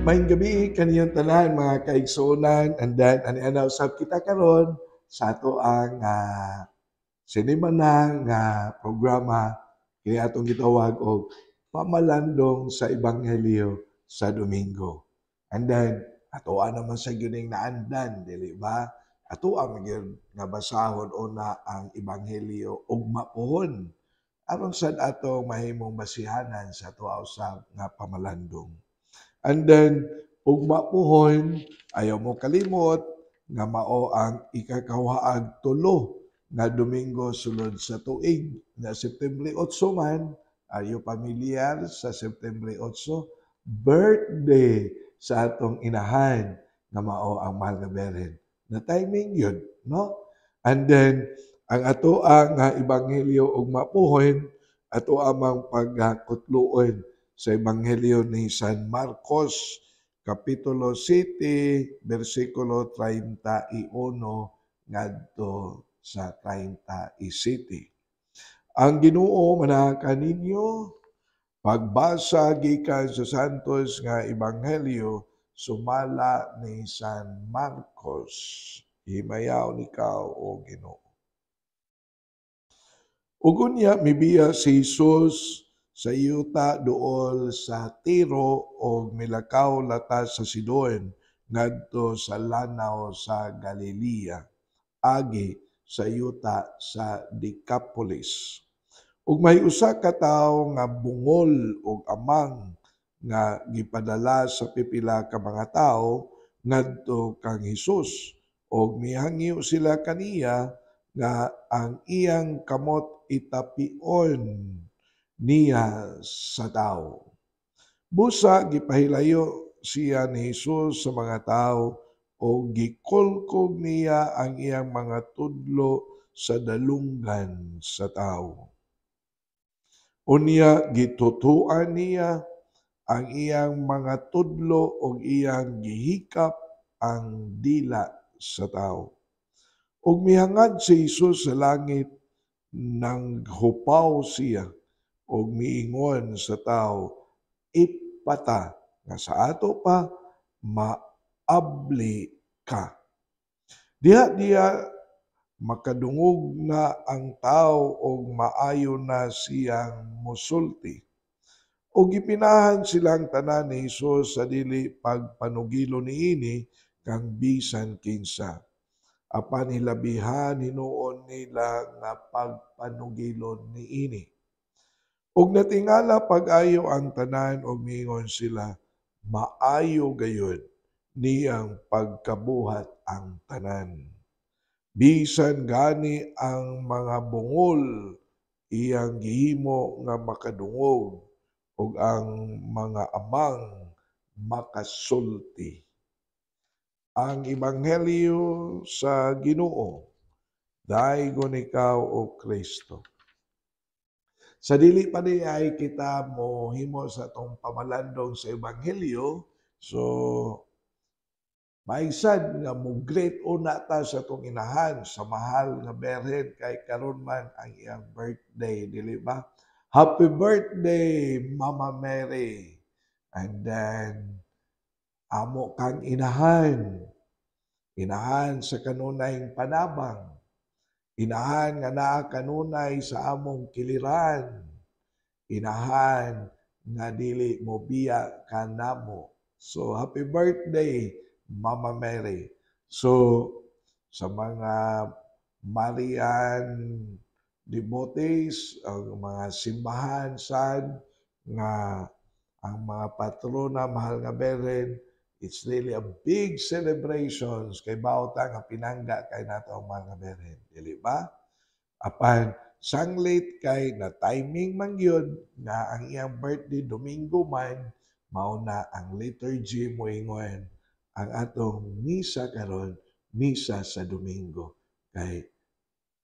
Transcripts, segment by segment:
Maayong gabi kaniyong tanan mga kaigsuonan, and then ani-ana usab kita karon sa ato ang sinimana nga programa kini atong gitawag og pamalandong sa Ebanghelyo sa Domingo. And then atoa naman sa gyuning naandan, dili ba? Atoa magyud nga basahon una ang Ebanghelyo ugma pohon aron sad ato mahimong basihanan sa atoa usab nga pamalandong. And then, ugma pohon, ayaw mo kalimot, nga mao ang ikakawaag tulo nga Domingo sulod sa tuig na September 8 man, ayo pamilyar sa September 8, birthday sa atong inahan nga mao ang Mahal nga Birhen. Na timing yun, no? And then, ang ato nga Ebanghelyo ugma pohon, ato amang pagkutluon sa Ebanghelyo ni San Marcos, Kapitulo 7, versikulo 31 ngadto sa 37. Ang Ginoo manakan ninyo, pagbasa gikan sa Santos nga Ebanghelyo sumala ni San Marcos. Himayaw ikaw o Ginoo. Ug unya mibiya si Jesus sa yuta duol sa Tiro o milakaw latas sa Sidon ngadto sa lanaw sa Galilea agi sa yuta sa Decapolis. Ug may usa ka tawo nga bungol og amang nga gipadala sa pipila ka mga tawo ngadto kang Hesus og mihangyo sila kaniya nga ang iyang kamot itapion niya sa tao. Busa gipahilayo siya ni Hesus sa mga tao o gikulkog niya ang iyang mga tudlo sa dalunggan sa tao. Unya gitutuan niya ang iyang mga tudlo o iyang gihikap ang dila sa tao. Ug mihangad si Hesus sa langit nang hupaw siya og miingon sa tao, ipata, nga sa ato pa, maabli ka. Diha makadungog na ang tao og maayo na siyang musulti. Og gipinahan silang tanan ni Hesus sa dili pagpanugilo niini kang bisan kinsa. Apan hilabihan hinuon nila nga pagpanugilon niini. Ug natingala pag-ayo ang tanan og miingon sila, maayo gayud niyang pagkabuhat ang tanan. Bisan gani ang mga bungol iyang gihimo nga makadungog ug ang mga amang makasulti. Ang Ebanghelyo sa Ginoo, daygon ikaw o Kristo. Sa dili pa ay kita mo himo sa tong pamalandong sa Ebanghelyo, so maisad nga mo great una ta sa tong inahan sa Mahal nga Birhen kay karon man ang iyang birthday, dili ba? Happy birthday, Mama Mary. And then amo kang inahan. Inahan sa kanunayng panabang. Inahan nga naa kanunay sa among kiliran. Inahan nga dili mo biya kanamo. So happy birthday, Mama Mary. So sa mga Marian devotees, ang mga simbahan sad nga ang mga patrona Mahal nga Birhen, it's really a big celebrations kay bawta nga pinangga kay nato ang Mahal nga Birhen, dili ba? Apan sanglit kay na timing man gyud nga ang iyang birthday Domingo man, mao na ang liturgy moingon ang atong misa karon, misa sa Domingo kay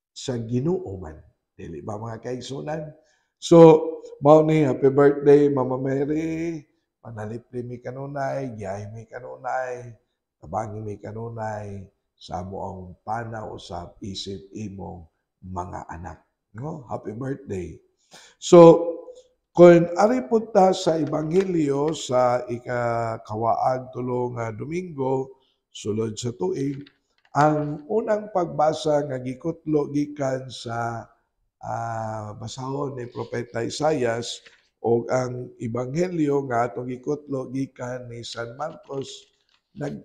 sa Ginoo man, dili ba mga kaigsunan? So mao ni happy birthday Mama Mary, panalipli mi kanunay, giyahi mi kanunay, tabangi mi kanunay sa amoong panaw usab isip imong mga anak, no? Happy birthday. So Kun ari punta sa ebanghelyo sa ika-kawaag tulo nga Domingo sulod sa tuig, ang unang pagbasa nga gikutlo gikan sa basahon ni Propeta Isaias o ang ebanghelyo nga atong gikutlo gikan ni San Marcos nag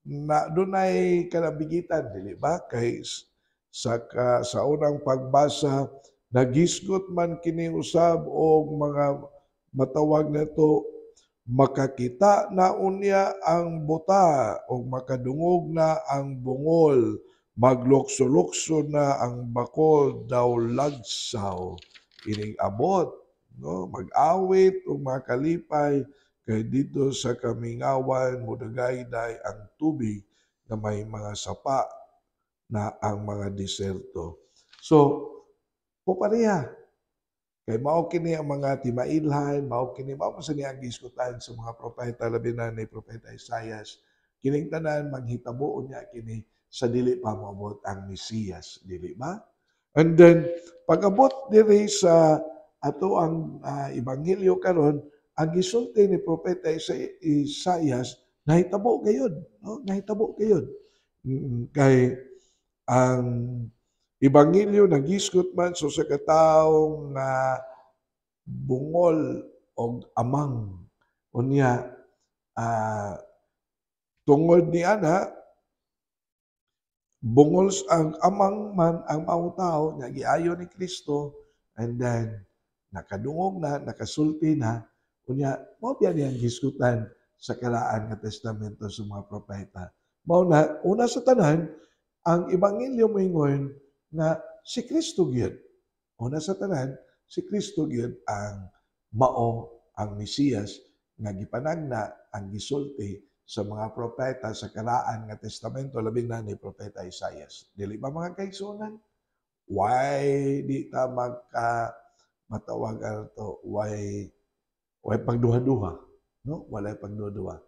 na dunay kalabigitan dili ba kay sa unang pagbasa nagisgot man kini usab og mga matawag nato makakita na unya ang buta o makadungog na ang bungol, maglukso-lukso na ang bakol daw lagsaw. Ining abot, no? Mag-awit o makalipay kay dito sa kamingawan mudagayday ang tubig na may mga sapa na ang mga diserto. So, pupareha kay mao kini ang mga timailhan, mao kini mao sa niya ang gisgutan sa mga propeta labi na ni Propeta Isaias. Kining tanan manghitabo niya kini sa dili pa moabot ang Mesiyas, dili ba? And then pag-abot diri sa ato ang ebanghelyo karon, ang gisulti ni Propeta Isaias nahitabo gayud, no? Nahitabo gayud. Kay ang ebanghelyo nagisgot man sa katawo nga bungol og amang. Unya, tungod ni ana, bungol ang amang man ang maong tao nga giayo ni Kristo and then nakadungog na, nakasulti na, unya mao biya niyang gisgutan sa karaan nga testamento sa mga propeta. Mao na una sa tanan ang ebanghelyo moingon nga si Kristo gyud. Una sa tanan, si Kristo gyud ang mao ang Mesiyas nga gipanagna ang gisulti sa mga propeta sa karaan nga testamento labi na ni Propeta Isaias. Dili ba mga kaigsuonan? Why di ta matawag to, why pagduha-duha, no? Walay pagduha-duha.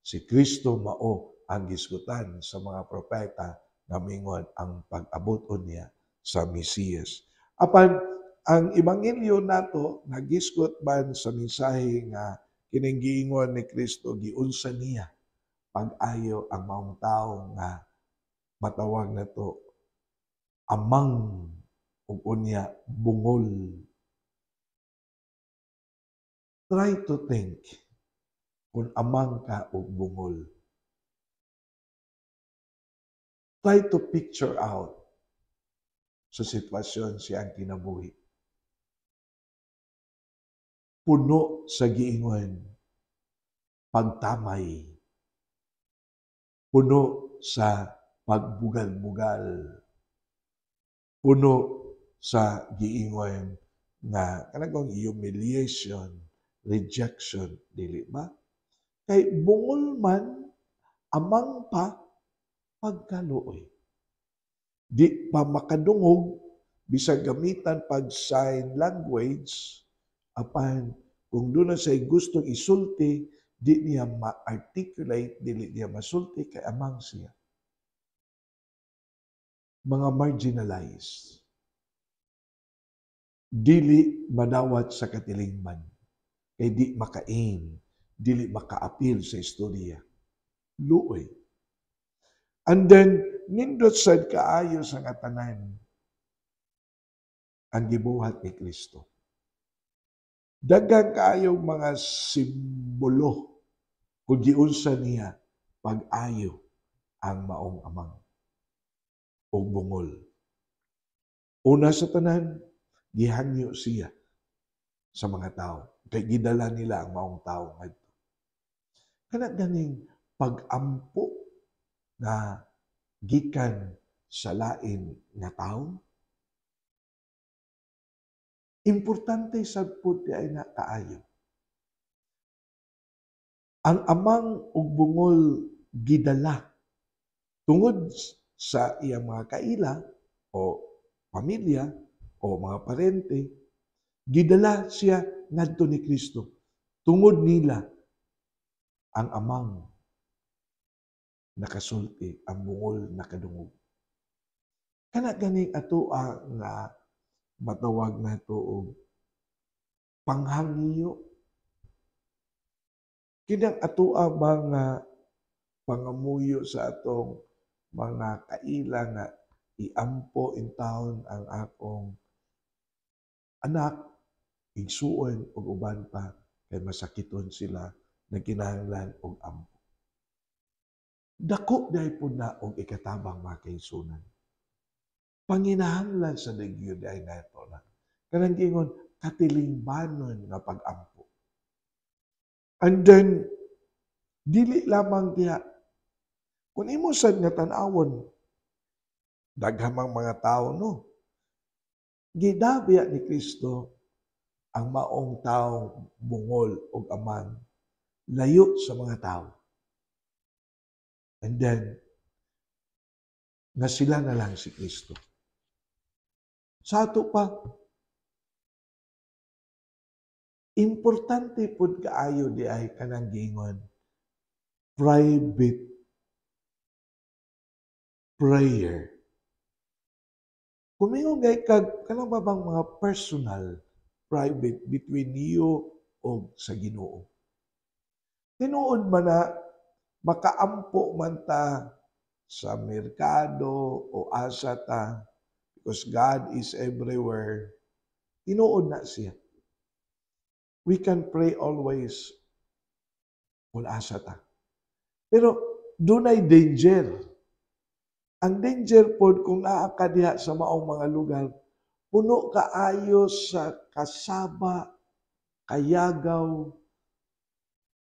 Si Kristo mao ang gisgutan sa mga propeta nga mingon ang pag-abot niya sa Mesiyas. Apan ang ebanghelyo nato nagisgot man sa mensahe nga kining giingon ni Kristo giunsa niya pag-ayo ang maong tawo nga matawag nato amang ug unya bungol. Try to think kung amang ka og bungol. Try to picture out sa sitwasyon siyang kinabuhi. Puno sa giingon, pagtamay, puno sa pagbugal-bugal, puno sa giingon nga kanang humiliation, rejection, dili ba? Kay bungol man, amang pa, pagkaluoy. Di pa makadungog, bisag gamitan pag sign language, apan kung doon na siya'y gustong isulti, di niya ma-articulate, dili niya masulti, kay amang siya. Mga marginalized. Dili madawat sa katilingman. Kay di makain, dili maka-appeal sa istorya. Luoy. And then, nindot sad kaayo sa nga tanan ang gibuhat ni Kristo. Daghang kaayong mga simbolo kung giunsa niya pag-ayo ang maong amang o bungol. Una sa tanan, gihangyo siya sa mga tao. Kay gidala nila ang maong tao ngadto. Kana ganing pag-ampo na gikan sa lain nga tawo. Importante sad pud ay na kaayo. Ang amang ug bungol gidala tungod sa iyang mga kaila o pamilya o mga parente, gidala siya ngadto ni Kristo. Tungod nila ang amang nakasulti, ang bungol nakadungog. Kana ganing ato nga matawag na ito panghangyo. Kinang atoa ba nga pangamuyo sa atong mga kaila nga iampo in taon ang akong anak, igsuon ug uban pa kay masakiton sila na kinahanglan og ampo. Dako dahi pud na og ikatabang mga kaigsuonan. Panginahanglan sa nagyud ay nato na. Kanang gingon katilingbanon nga pag-ampo. And then dili lamang diha kung imo sad nga tan-awon daghamang mga tawo no. Gidabiya ni Kristo ang maong taong bungol ug amang layo sa mga tawo. And then nga sila na lang si Kristo. Sa ato pa, importante pud kaayo di ay kanang gingon private prayer. Kumingon gay kag kanang babang mga personal, private between you o sa Ginoo. Tinuod man na makaampo man ta sa merkado o asa ta because God is everywhere. Tinuod na siya. We can pray always kung asa ta. Pero dunay danger. Ang danger pod kung naa ka diha sa maong mga lugar, puno kaayo sa kasaba, kayagaw,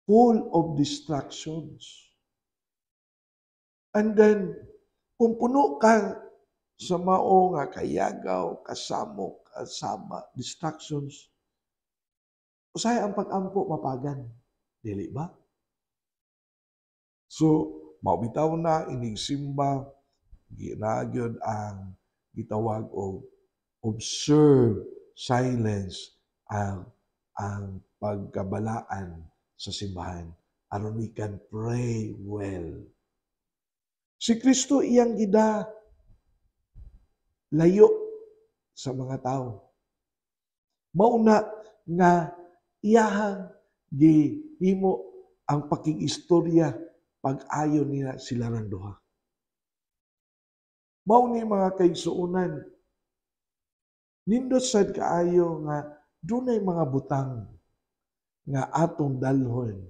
full of distractions. And then, kung puno ka sa mao nga kayagaw, kasamok, kasaba, distractions, usay ang pag-ampo mapagan. Dili ba? So, maubitaw na ining simba, ginagyod ang gitawag og observe silence ang pagkabalaan sa simbahan aron we can pray well. Si Kristo iyang gida layo sa mga tao. Mauna nga iyahang gihimo ang pakigistorya pag-ayo niya sila ng duha. Mao ni mga kaigsuonan. Nindot sad kaayo nga dunay mga butang nga atong dalhon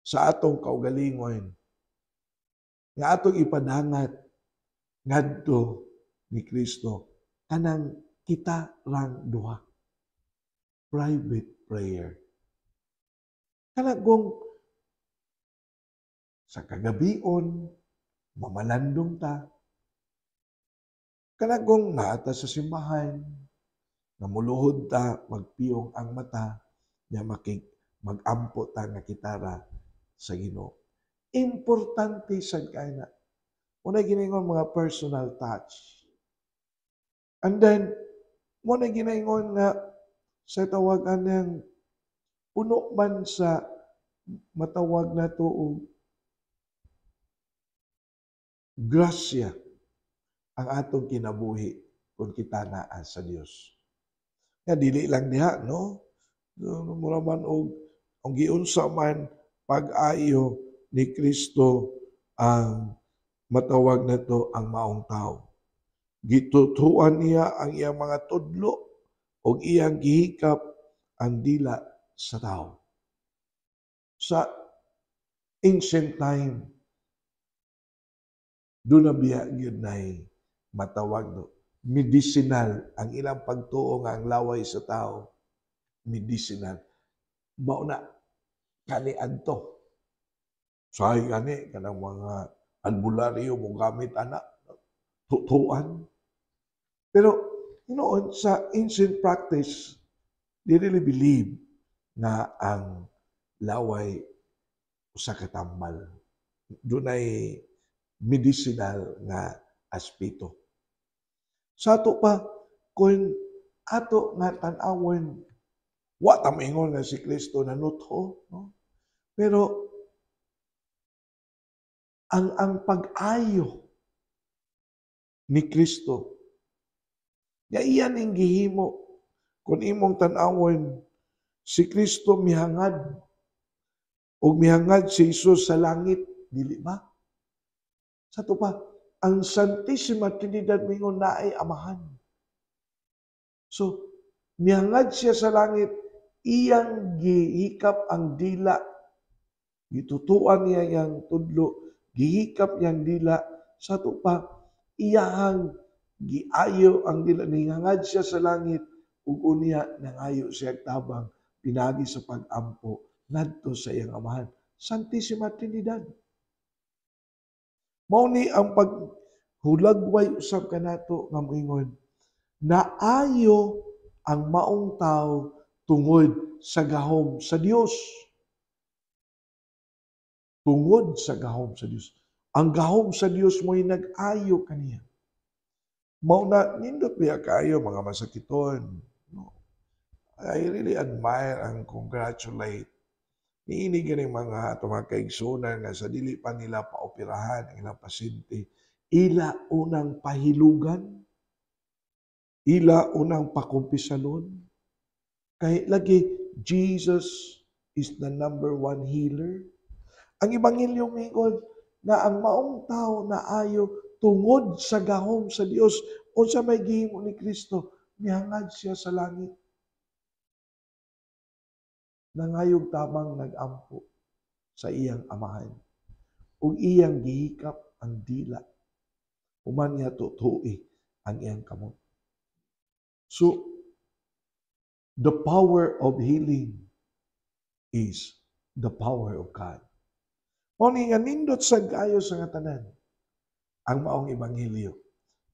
sa atong kaugalingon nga atong ipadangat ngadto ni Kristo kanang kita lang duha. Private prayer. Kanang sa kagabion mamalandong ta. Kanang naata sa simbahan, namuluhod ta, magpiyong ang mata, niya mag-ampo ta nga kitara sa Ginoo. Importante sad kay na. Unay giningon mga personal touch. And then, muna giningon nga sa tawagan ng puno man sa matawag na to og grasya ang atong kinabuhi kung kita naa sa Dios. Nga dili lang diha, no? Mura man og ang giunsa man pag-ayo ni Kristo ang matawag na to ang maong tao. Gitutuan niya ang iyang mga tudlo o iyang gihikap ang dila sa tao. Sa ancient time, doon na biya yun na matawag no. Medicinal. Ang ilang pagtuo nga ang laway sa tao, medicinal. Mauna, kani adto. Say gani, kanang mga albularyo mo gamit anak, tutuan. Pero, noon, sa ancient practice, they really believe na ang laway usa ka tambal. Dunay medicinal nga aspeto. Sa ato pa, kung ato nga tan-awon, wa ta moingon nga si Kristo nanutho, no? Pero ang pag-ayo ni Kristo nga iyan ang gihimo Kung imong tan-awon, si Kristo mihangad o mihangad si Jesus sa langit, dili ba? Sa to pa, ang Santissima Trinidad mingon naay amahan. So, mihangad siya sa langit, iyang gihikap ang dila, gitutuan niya yang tudlo, gihikap yang dila, sa to pa, iyahang giayo ang dila, ningangad siya sa langit, ug unya nangayo siya tabang, pinagi sa pag-ampo, ngadto sa iyang amahan. Santissima Trinidad. Mao ni ang paghulagway usab kanato nga moingon, naayo ang maong tao tungod sa gahom sa Dios. Tungod sa gahom sa Dios. Ang gahom sa Dios mo'y nag-ayo kaniya. Mao na nindot biya kayo mga masakiton. No? I really admire and congratulate niini ganing mga kaigsunan nga sa dili pa nila paoperahan ang ilang pasyente. Ila unang pahilugan, ila unang pakumpisalon. Kay lagi, Jesus is the number one healer. Ang Ebanghelyo mingon na ang maong tao na ayo tungod sa gahom sa Dios unsa may gihimo ni Kristo, mihangad siya sa langit. Nangayog tamang nag-ampo sa iyang amahan. Ug iyang gihikap ang dila. Human niya tutui ang iyang kamot. So, the power of healing is the power of God. O nga nindot sa gayo sa nga tanan ang maong ebanghelyo.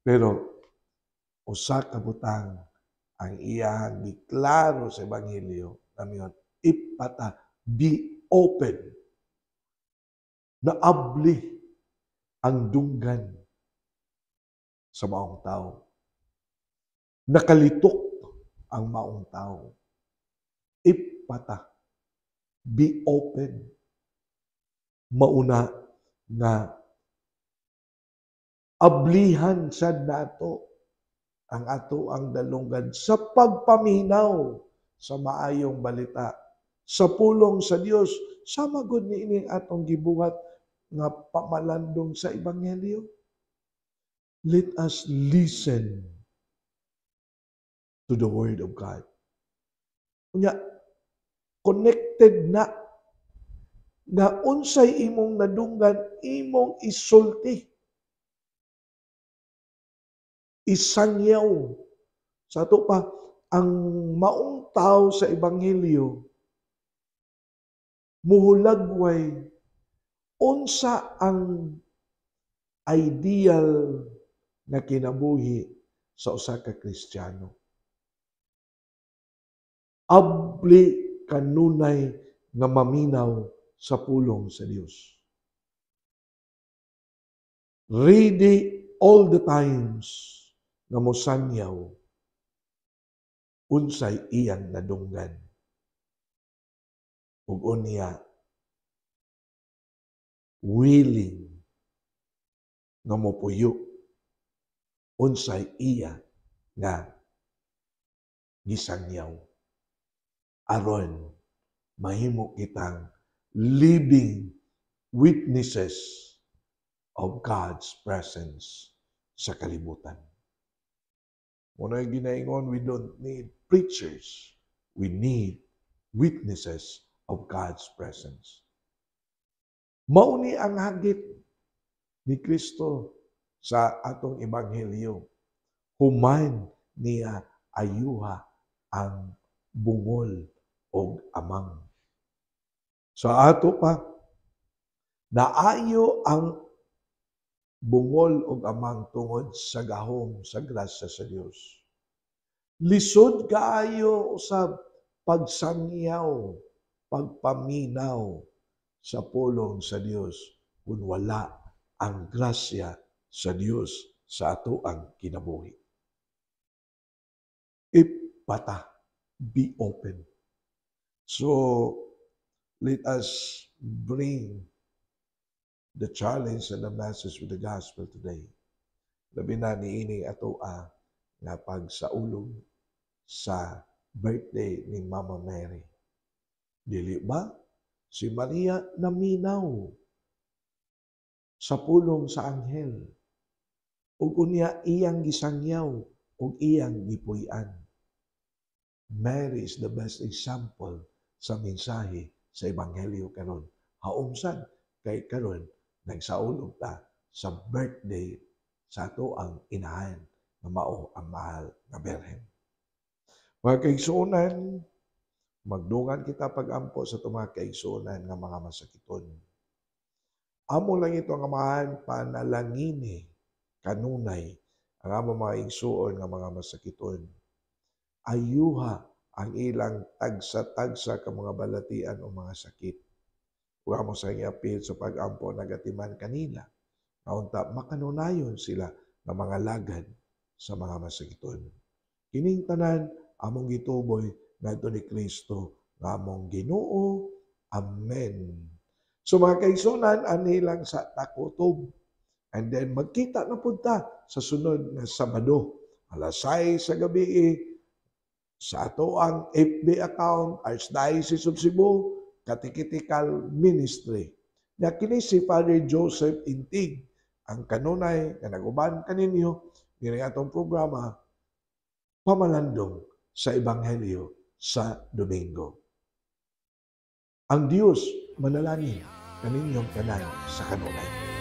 Pero usa ka butang ang iyang giklaro sa ebanghelyo namiyon ipata, be open. Naabli ang dunggan sa maong tao. Nakalitok ang maong tao. Ipata, be open. Mauna nga ablihan sad nato ang ato ang dalunggan sa pagpaminaw sa maayong balita sa pulong sa Dios sama gud niining atong gibuhat nga pamalandong sa ebanghelyo. Let us listen to the word of God. Unya connected na nga unsay imong nadunggan imong isulti. Isangyaw. Sa ato pa, ang maong tao sa ebanghelyo muhulagway unsa ang ideal na kinabuhi sa usa ka Kristiyano. Abli kanunay nga maminaw sa pulong sa Dios. Ready all the times nga mosangyaw unsay iyang nadunggan. Ug unya willing nga mopuyo unsay iya nga gisangyaw aron mahimo kitang living witnesses of God's presence sa kalibutan. Muna ginaingon, we don't need preachers. We need witnesses of God's presence. Mauni ang hagit ni Kristo sa atong ebanghelyo. Human niya ayuha ang bungol o amang. Sa ato pa, naayo ang bungol o amang tungod sa gahom sa grasya sa Dios. Lisod kaayo usab pagsangyaw, pagpaminaw sa pulong sa Dios kung wala ang grasya sa Dios sa ato ang kinabuhi. Ipata, be open. So, let us bring the challenge and the message with the gospel today. Labi na niining ato nga pagsaulog sa birthday ni Mama Mary. Dili ba? Si Maria naminaw sa pulong sa anghel. Ug unya iyang gisangyaw ug iyang gipuy-an. Mary is the best example sa mensahe sa Ebanghelyo karon. Haumsan kay karon nagsaulog ta sa birthday sa ato ang inahan na mao ang mahal nga Birhen. Mga kaigsuonan, magdungan kita pag-ampo sa itong mga kaigsuonan nga mga masakiton. Amo lang ito nga amahan panalangini kanunay ang among mga igsuon nga mga masakiton. Ayuha ang ilang tagsa-tagsa ka mga balatian o mga sakit. Huwag mo sa apil sa pag-ampo nagatiman kanila. Kaunta makanunayon sila ng mga lagad sa mga masakiton. Kining tanan among gituboy ngadto ni Kristo nga among Ginoo. Amen. So mga kaigsuonan, ani lang sa takutob. And then magkita na punta sa sunod na Sabado, alas 6 sa gabi sa ato ang FB account, Archdiocese of Cebu, Catechetical Ministry. Na kini si Father Joseph Intig, ang kanunay na naguban kaninyo, din atong programa, Pamalandong sa Ebanghelyo sa Domingo. Ang Diyos manalangin kaninyong tanan sa kanunay.